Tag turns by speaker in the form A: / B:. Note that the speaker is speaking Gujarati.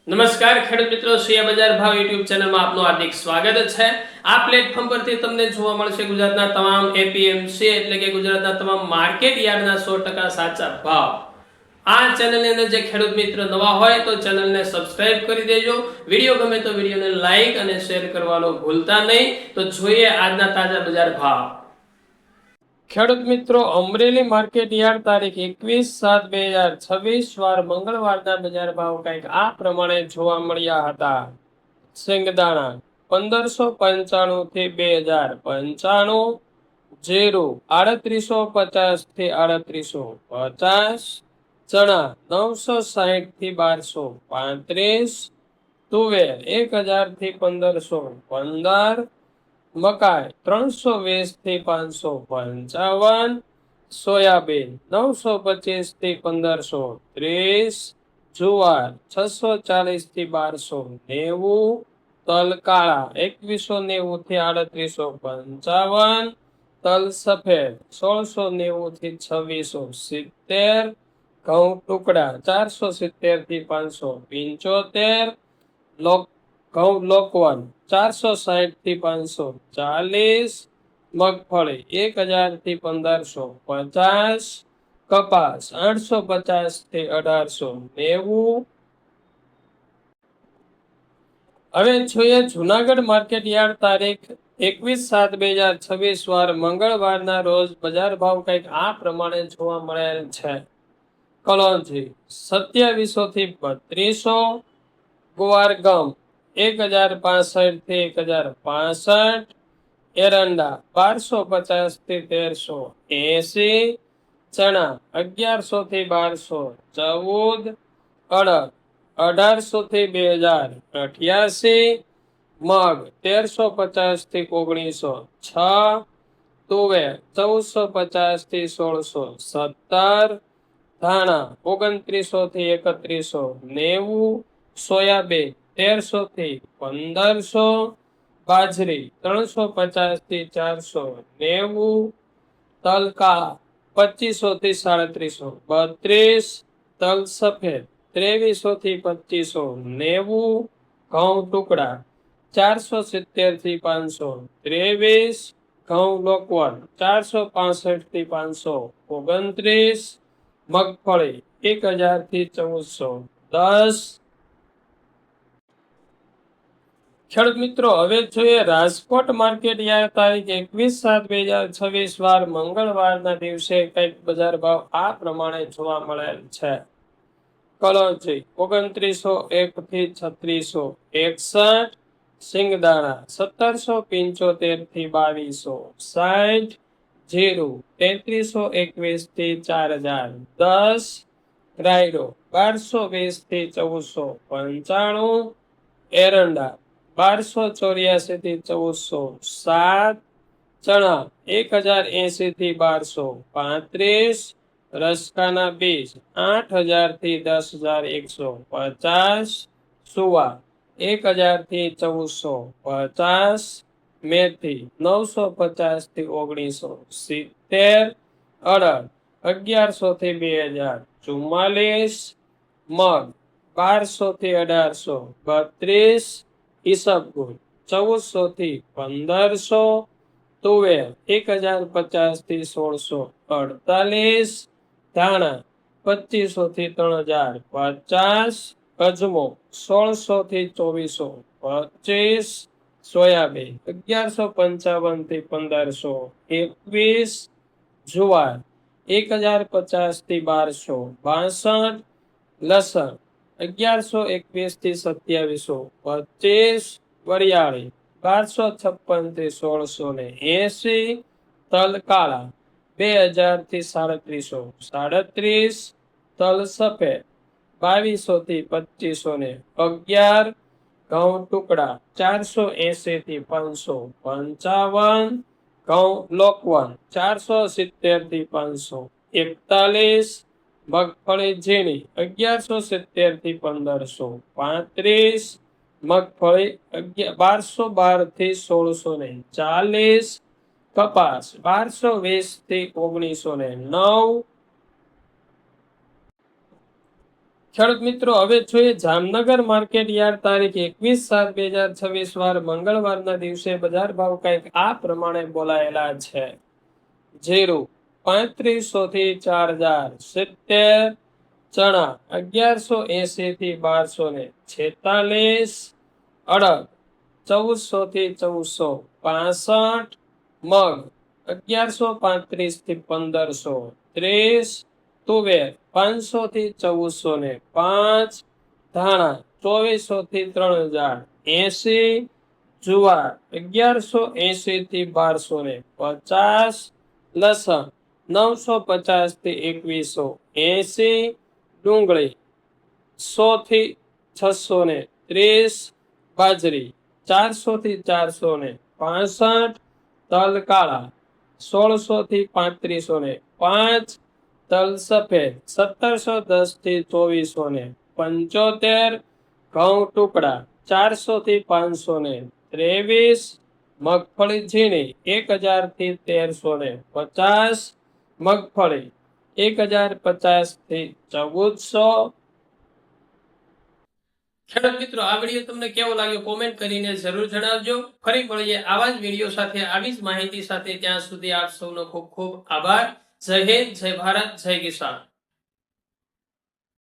A: નમસ્કાર ખેડૂત મિત્રો, શિયા બજાર ભાવ યુટ્યુબ ચેનલમાં આપનું હાર્દિક સ્વાગત છે। આ પ્લેટફોર્મ પરથી તમને જોવા મળશે ગુજરાતના તમામ એપીએમસી એટલે કે ગુજરાતના તમામ માર્કેટ યાર્ડના 100% સાચા ભાવ। આ ચેનલની અંદર જે ખેડૂત મિત્ર નવા હોય તો ચેનલને સબસ્ક્રાઇબ કરી દેજો। વિડીયો ગમે તો વિડીયોને લાઈક અને શેર કરવાનું ભૂલતા નહીં। તો જોઈએ આજના તાજા બજાર ભાવ। ખેડૂત મિત્રો, અમરેલી માર્કેટ યાર્ડ તારીખ 21/7/2026 વાર મંગળવારના બજાર ભાવ કંઈક આ પ્રમાણે જોવા મળ્યા હતા। સિંગદાણા 1595 થી 2095, જીરું 3850 થી 3850, ચણા 960 થી 1235, તુવેર 1000 થી 1515, મકાઈ 320 થી 555, સોયાબીન 925 થી 1530, જુવાર 640 થી 1290, તલ કાળા 2190 થી 3855, તલ સફેદ 1690 થી 2670, ઘઉં ટુકડા 470 થી 575, ઘઉં લોકવન 460 થી 540, મગફળી 1000 થી 1550, કપાસ 850 થી 1890। હવે જોઈએ જુનાગઢ માર્કેટ યાર્ડ તારીખ 21/7/2026 વાર મંગળવારના રોજ બજાર ભાવ કંઈક આ પ્રમાણે જોવા મળેલ છે। કલોંજી 2700 થી 3200, ગુવાર ગમ 1065 થી 1065, એરંડા 1250 થી 1380, ચણા 1100 થી 1214, અડદ 1800 થી 2088, મગ 1350 થી 1906, તુવેર 1450 થી 1617, ધાણા 2900 થી 3190, સોયાબીન 1300 થી 1500, બાજરી 350 થી 490, તલ કાળા 2500 થી 3732, તલ સફેદ 2300 થી 2590, ઘઉં ટુકડા 470 થી 523, ઘઉં લોકવન 465 થી 529, મગફળી 1000 થી 1410। ખેડૂત મિત્રો, હવે જોઈએ રાજકોટ માર્કેટ યાર્ડ તારીખ 21/7/2026 વાર મંગળવારના દિવસે કંઈક બજાર ભાવ આ પ્રમાણે જોવા મળેલ છે। કલોંજી 2901 થી 3661, સિંગદાણા 1775 થી 2260, જીરું 3321 થી 4010, રાયડો 1220 થી 1495, એરંડા 1284 થી 1407, ચણા 1080 થી 1235, રસકાના બીજ 8000 થી 10150, સુવા 1000 થી 1450, મેથી 950 થી 1970, અડદ 1100 થી 2044, મગ 1200 થી 1832, ઈસબગુલ 1400 થી 1500, તુવેર 1050 થી 1648, ધાણા 2500 થી 3050, અજમો 1600 થી 2425, સોયાબીન 1155 થી 1521, જુવાર 1050 થી 1262, લસણ 1121 થી 2725, વરિયાળી 1256 થી 1680, તલ કાળા 2000 થી 3737, તલ સફેદ 2200 થી 2511, ઘઉં ટુકડા 480 થી 555, ઘઉં લોકવન 470 થી 541, મગફળી ઝીણી 1170 થી 1535, મગફળી 1212 થી 1640, કપાસ 1220 થી 1909। ખેડૂત મિત્રો, હવે જોઈએ જામનગર માર્કેટ યાર્ડ તારીખ 21/7/2026 વાર મંગળવારના દિવસે બજાર ભાવ કંઈક આ પ્રમાણે બોલાયેલા છે. જીરું 3500 થી 4070, ચણા 1180 થી 1246, અડદ 1400 થી 1465, મગ 1135 થી 1530, તુવેર 500 થી 1405, ધાણા 2400 થી 3080, જુવાર 1180 થી 1250, લસણ 950 થી 2180, ડુંગળી 100 થી 630, બાજરી 400 થી 465, તલ કાળા 1600 થી 3505, તલ સફેદ 1710 થી 2475, ઘઉં ટુકડા 400 થી 523, મગફળી ઝીણી 1000 થી 1350, મગફળી 1050 થી 1400. ખેડૂત મિત્રો, આ વિડીયો તમને કેવો લાગ્યો કોમેન્ટ કરીને જરૂર જણાવજો. ફરી મળીએ આવા જ વિડીયો સાથે, આવી જ માહિતી સાથે. ત્યાં સુધી આપ સૌનો ખૂબ ખૂબ આભાર. જય હિન્દ, જય ભારત, જય કિસાન.